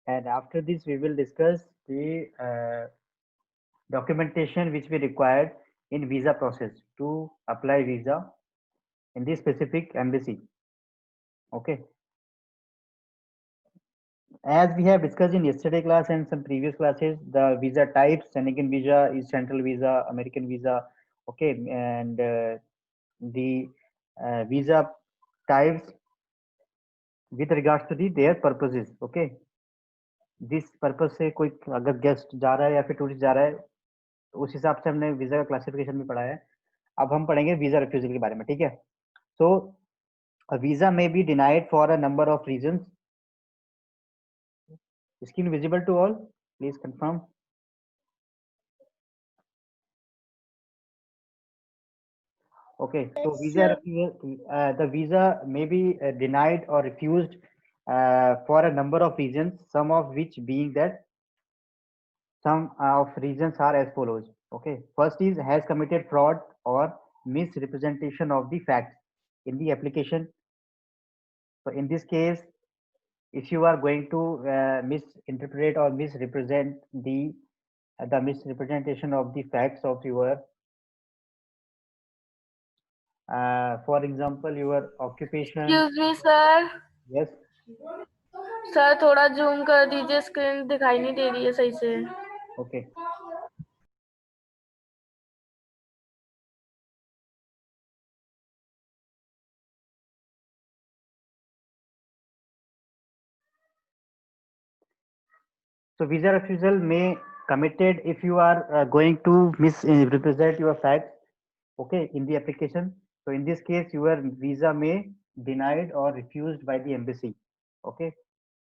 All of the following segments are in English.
and after this we will discuss the documentation which we required in visa process to apply visa in this specific embassy. Okay, as we have discussed in yesterday class and some previous classes, the visa types: Schengen visa, is central visa, American visa. Okay, and the visa types with regards to the their purposes. Okay, जिस purpose से कोई अगर guest जा रहा है या फिर tourist जा रहा है, उस हिसाब से हमने वीजा का क्लासिफिकेशन भी पढ़ा है। अब हम पढ़ेंगे वीजा रिफ्यूजल के बारे में, ठीक है। सो a visa may be denied for a number of reasons. Screen visible to all? Please confirm. Okay, so Yes, sir. the visa may be denied or refused for a number of reasons, some of which being that some of reasons are as follows. Okay, first is has committed fraud or misrepresentation of the facts in the application. So in this case, if you are going to misinterpret or misrepresent the misrepresentation of the facts of your, for example, your occupation. Excuse me sir. Yes. Sir थोड़ा zoom कर दीजिए, screen दिखाई नहीं दे रही है सही से। Okay. So visa refusal may committed if you are going to misrepresent your facts, okay, in the application. So in this case, your visa may denied or refused by the embassy. Okay,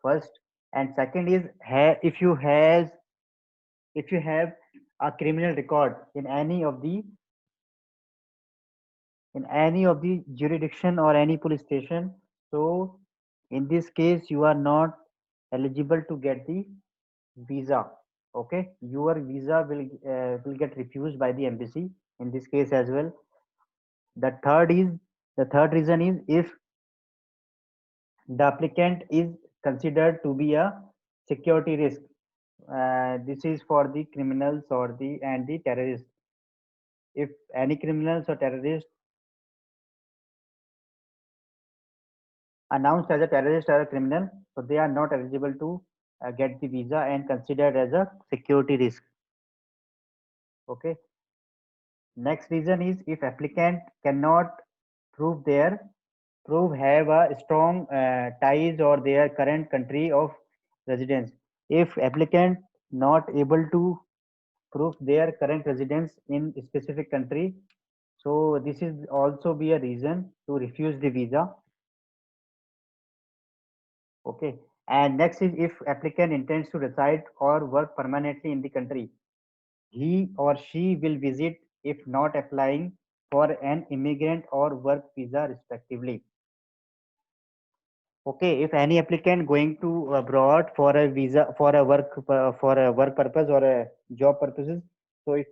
first, and second is if you have a criminal record in any of the jurisdiction or any police station. So in this case, you are not eligible to get the visa. Okay, your visa will get refused by the embassy in this case as well. The third is the third reason is if the applicant is considered to be a security risk. This is for the criminals or the terrorists. If any criminals or terrorists announced as a terrorist or a criminal, so they are not eligible to get the visa and considered as a security risk. Okay. Next reason is if applicant cannot prove their prove have a strong ties or their current country of residence. If applicant not able to prove their current residence in a specific country, so this is also be a reason to refuse the visa. Okay. And next is if applicant intends to reside or work permanently in the country, he or she will visit if not applying for an immigrant or work visa respectively. Okay, if any applicant going to abroad for a visa for a work purpose or a job purposes, so if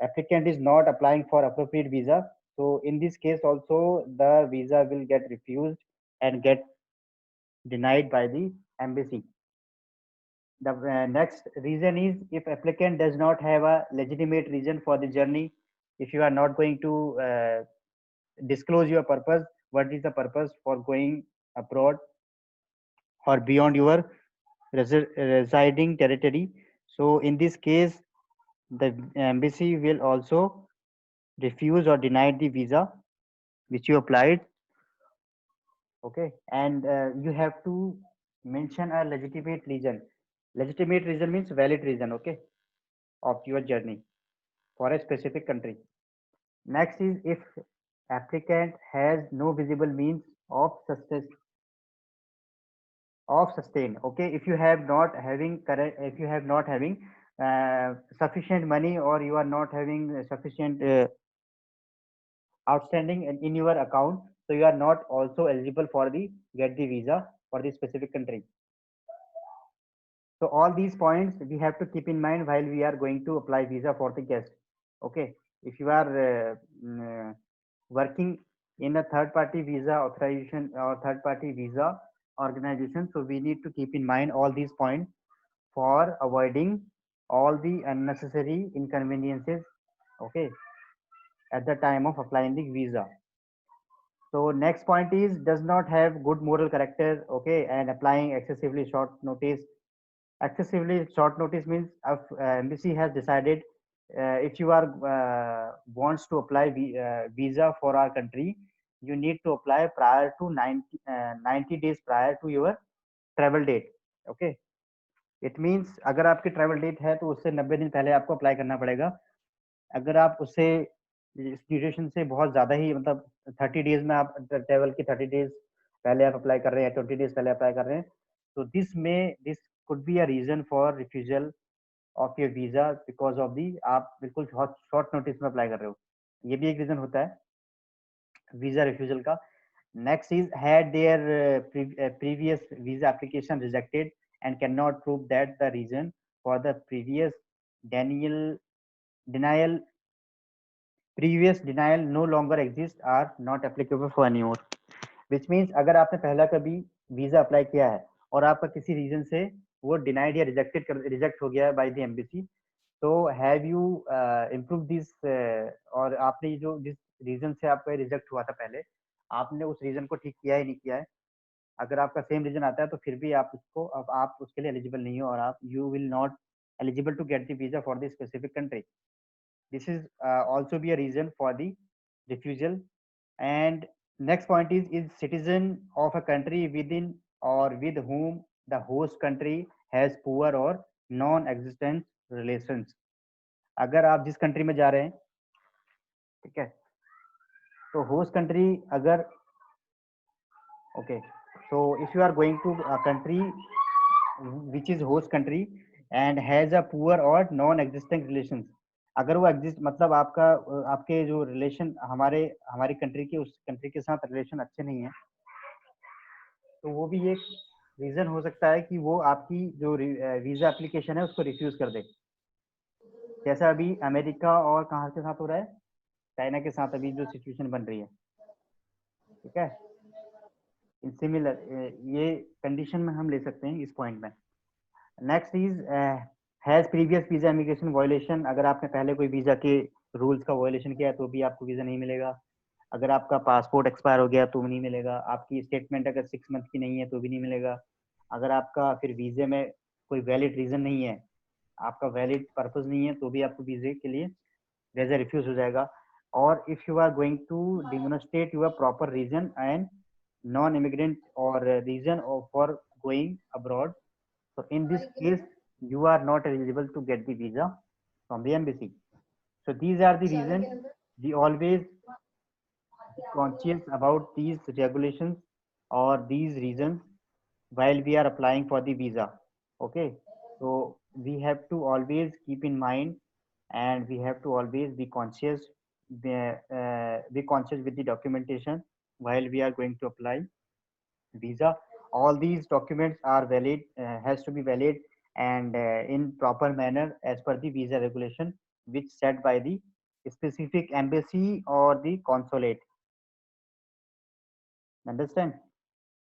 applicant is not applying for appropriate visa, so in this case also the visa will get refused and get denied by the embassy. The next reason is if applicant does not have a legitimate reason for the journey. If you are not going to disclose your purpose, what is the purpose for going abroad or beyond your residing territory. So in this case, the embassy will also refuse or deny the visa which you applied. Okay, and you have to mention a legitimate reason. Legitimate reason means valid reason. Okay, of your journey for a specific country. Next is if applicant has no visible means of sustain. Okay, if you have not having correct, if you have not having sufficient money or you are not having sufficient outstanding in your account, so you are not also eligible for the get the visa for the specific country. So all these points we have to keep in mind while we are going to apply visa for the guest. Okay, if you are working in a third party visa authorization or third party visa, organization. So we need to keep in mind all these points for avoiding all the unnecessary inconveniences, okay, at the time of applying the visa. So next point is does not have good moral character, okay, and applying excessively short notice. Excessively short notice means if embassy has decided if you are wants to apply visa for our country, you need to apply prior to 90 days prior to your travel date, okay. It means अगर आपकी travel date है तो उससे 90 दिन पहले आपको apply करना पड़ेगा। अगर आप उससे इस ड्यूरेशन से बहुत ज़्यादा ही मतलब 30 डेज में आप ट्रैवल की 30 डेज पहले आप अप्लाई कर रहे हैं, 20 डेज पहले अप्लाई कर रहे हैं, तो this could be a reason for refusal of your visa because of the आप बिल्कुल शॉर्ट नोटिस में अप्लाई कर रहे हो। ये भी एक रीजन होता है वीजा रिफ्यूजल का। Next is had there previous visa application rejected and cannot prove that the reason for the denial denial previous denial no longer exists are not applicable for anymore, which means अगर आपने पहला कभी visa apply किया है और आपका किसी reason से वो डिनाइड या रिजेक्ट हो गया है बाय द एम्बेसी, तो हैव यू इम्प्रूव दिस, और आपने जो जिस रीजन से आपका रिजेक्ट हुआ था पहले, आपने उस रीजन को ठीक किया ही नहीं किया है। अगर आपका सेम रीजन आता है तो फिर भी आप उसको अब आप उसके लिए एलिजिबल नहीं हो और आप you will not eligible to get the visa for the specific country. This is also be a reason for the refusal. And next point is citizen of a country within और with whom the host country has poor or non existent relations। अगर आप जिस country में जा रहे हैं, ठीक है, तो होस्ट कंट्री अगर okay, so if you are going to a country which is host country and has a poor or non existing relations, अगर वो एग्जिस्ट मतलब आपका आपके जो रिलेशन हमारी कंट्री के उस कंट्री के साथ रिलेशन अच्छे नहीं है, तो वो भी एक रीजन हो सकता है कि वो आपकी जो वीजा एप्लीकेशन है उसको रिफ्यूज कर दे। जैसा अभी अमेरिका और कहाँ के साथ हो रहा है, चाइना के साथ अभी जो सिचुएशन बन रही है, ठीक है, इन सिमिलर ये कंडीशन में हम ले सकते हैं इस पॉइंट में। Next is has previous visa immigration violation. अगर आपने पहले कोई वीजा के रूल्स का वायोलेशन किया तो भी आपको वीजा नहीं मिलेगा। अगर आपका पासपोर्ट एक्सपायर हो गया तो भी नहीं मिलेगा। आपकी स्टेटमेंट अगर 6 मंथ की नहीं है तो भी नहीं मिलेगा। अगर आपका फिर वीजे में कोई वैलिड रीजन नहीं है, आपका वैलिड पर्पज नहीं है, तो भी आपको वीजे के लिए वीजा रिफ्यूज हो जाएगा। और if you are going to demonstrate your proper reason and non immigrant और reason for going abroad, so in this case you are not eligible to get the visa from the embassy. So these are the reasons we always be conscious about these regulations or these reasons while we are applying for the visa, okay. So we have to always keep in mind and we have to always be conscious, be conscious with the documentation while we are going to apply visa. All these documents are valid, has to be valid and in proper manner as per the visa regulation which set by the specific embassy or the consulate. Understand?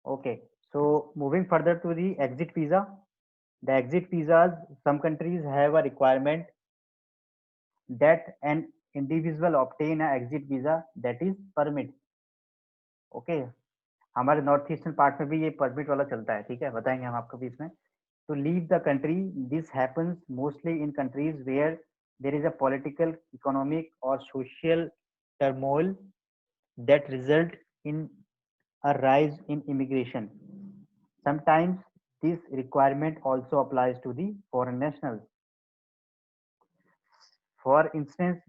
Okay, so moving further to the exit visa. The exit visas, some countries have a requirement that an individual obtain a exit visa, that is permit, okay. हमारे north eastern part में भी ये permit वाला चलता है, ठीक है, बताएंगे हम आपको भी इसमें। to leave the country. This happens mostly in countries where there is a political, economic, or social turmoil that result in a rise in immigration. Sometimes this requirement also applies to the foreign nationals. For instance,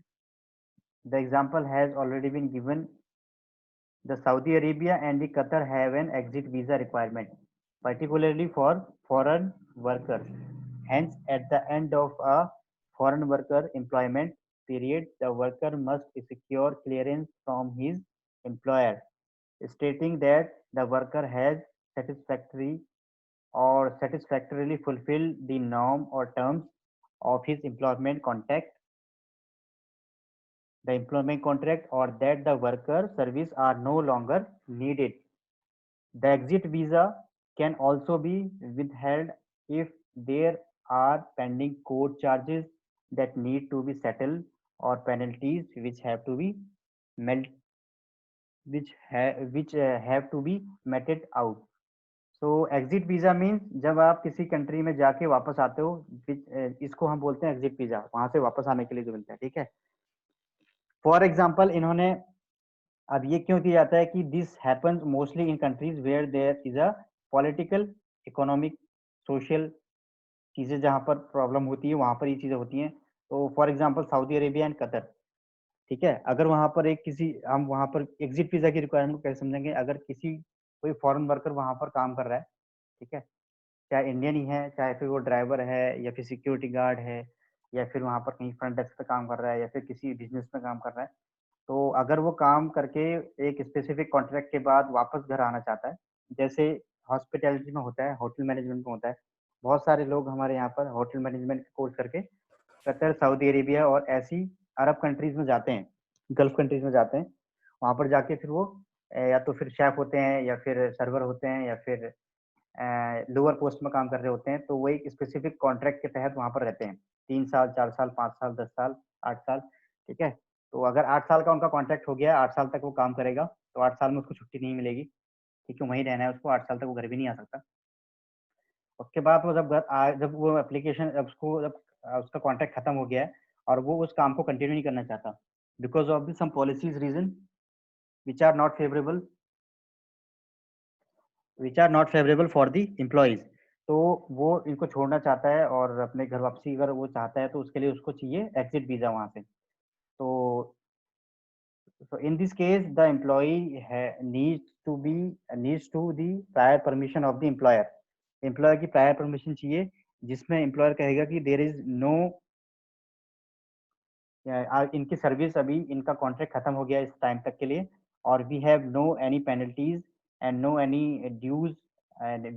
the example has already been given. The Saudi Arabia and the Qatar have an exit visa requirement, particularly for foreign workers. Hence, at the end of a foreign worker employment period, the worker must secure clearance from his employer, stating that the worker has satisfactorily fulfilled the norm or terms of his employment contract, or that the worker service are no longer needed. The exit visa can also be withheld if there are pending court charges that need to be settled or penalties which have to be met have to be meted out. So exit visa means जब आप किसी country में जाके वापस आते हो, इसको हम बोलते हैं एग्जिट वीजा, वहां से वापस आने के लिए जो मिलता है, ठीक है। फॉर एग्जाम्पल इन्होंने, अब ये क्यों किया जाता है कि this happens mostly in countries where there is a political, economic, social चीजें जहां पर प्रॉब्लम होती है वहां पर ये चीजें होती हैं। तो for example Saudi Arabia and Qatar, ठीक है। अगर वहां पर एक किसी, हम वहां पर एग्जिट वीजा की रिक्वायरमेंट को कैसे समझेंगे, अगर किसी कोई फॉरेन वर्कर वहां पर काम कर रहा है, ठीक है, चाहे इंडियन ही है, चाहे फिर वो ड्राइवर है या फिर सिक्योरिटी गार्ड है, या फिर वहां पर कहीं फ्रंट डेस्क पे काम कर रहा है, या फिर किसी बिजनेस में काम कर रहा है, तो अगर वो काम करके एक स्पेसिफिक कॉन्ट्रैक्ट के बाद वापस घर आना चाहता है, जैसे हॉस्पिटैलिटी में होता है, होटल मैनेजमेंट में होता है, बहुत सारे लोग हमारे यहाँ पर होटल मैनेजमेंट कोर्स करके कतर, सऊदी अरेबिया और ऐसी अरब कंट्रीज में जाते हैं, गल्फ कंट्रीज में जाते हैं। वहां पर जाके फिर वो या तो फिर शेफ होते हैं, या फिर सर्वर होते हैं, या फिर लोअर पोस्ट में काम कर रहे होते हैं। तो वो एक स्पेसिफिक कॉन्ट्रैक्ट के तहत वहां पर रहते हैं, 3 साल, 4 साल, 5 साल, 10 साल, 8 साल, ठीक है। तो अगर 8 साल का उनका कॉन्ट्रैक्ट हो गया, 8 साल तक वो काम करेगा, तो 8 साल में उसको छुट्टी नहीं मिलेगी, ठीक है, वहीं रहना है उसको, 8 साल तक वो घर भी नहीं आ सकता। उसके बाद वो जब वो एप्लीकेशन, जब उसको, जब उसका कॉन्ट्रैक्ट खत्म हो गया है और वो उस काम को कंटिन्यू नहीं करना चाहता, because of the some policies reason which are not favourable, for the employees, तो वो इनको छोड़ना चाहता है और अपने घर वापसी अगर वो चाहता है, तो उसके लिए उसको चाहिए एग्जिट वीजा वहां से। तो in this case the employee needs to the prior permission of the employer, employer की prior permission चाहिए, जिसमें employer कहेगा कि there is no, इनकी सर्विस अभी, इनका कॉन्ट्रैक्ट खत्म हो गया इस टाइम तक के लिए, और we have no any penalties and no any dues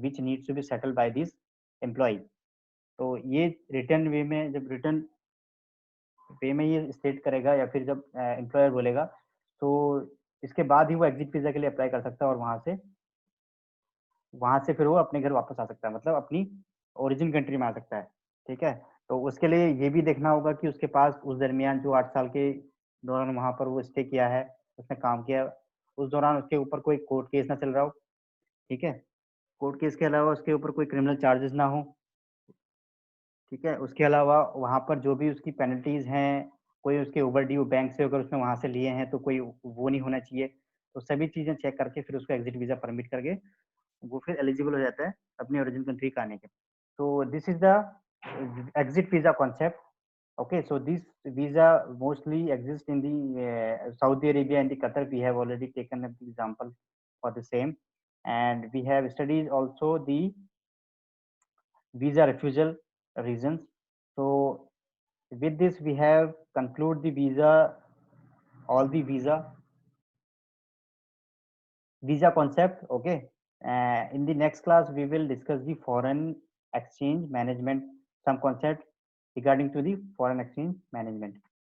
which needs to be settled by this employ. तो ये रिटर्न वे में, जब रिटर्न वे में ये स्टेट करेगा, या फिर जब एम्प्लॉयर बोलेगा, तो इसके बाद ही वो एग्जिट वीजा के लिए अप्लाई कर सकता है, और वहां से फिर वो अपने घर वापस आ सकता है, मतलब अपनी ओरिजिन कंट्री में आ सकता है, ठीक है। तो उसके लिए ये भी देखना होगा कि उसके पास उस दरमियान जो 8 साल के दौरान वहां पर वो स्टे किया है, उसने काम किया, उस दौरान उसके ऊपर कोई कोर्ट केस ना चल रहा हो, ठीक है। कोर्ट केस के अलावा उसके ऊपर कोई क्रिमिनल चार्जेस ना हो, ठीक है। उसके अलावा वहां पर जो भी उसकी पेनल्टीज हैं, कोई उसके ओवर ड्यू बैंक से अगर उसने वहां से लिए हैं, तो कोई वो नहीं होना चाहिए। तो सभी चीजें चेक करके फिर उसको एग्जिट वीजा परमिट करके वो फिर एलिजिबल हो जाता है अपने ओरिजिन कंट्री का आने के। तो this is the exit visa concept. Okay, so this visa mostly exists in the Saudi Arabia and the Qatar. We have already taken an example for the same, and we have studied also the visa refusal reasons. So with this we have conclude the all the visa concept. Okay, in the next class we will discuss the foreign exchange management, some concept regarding to the foreign exchange management.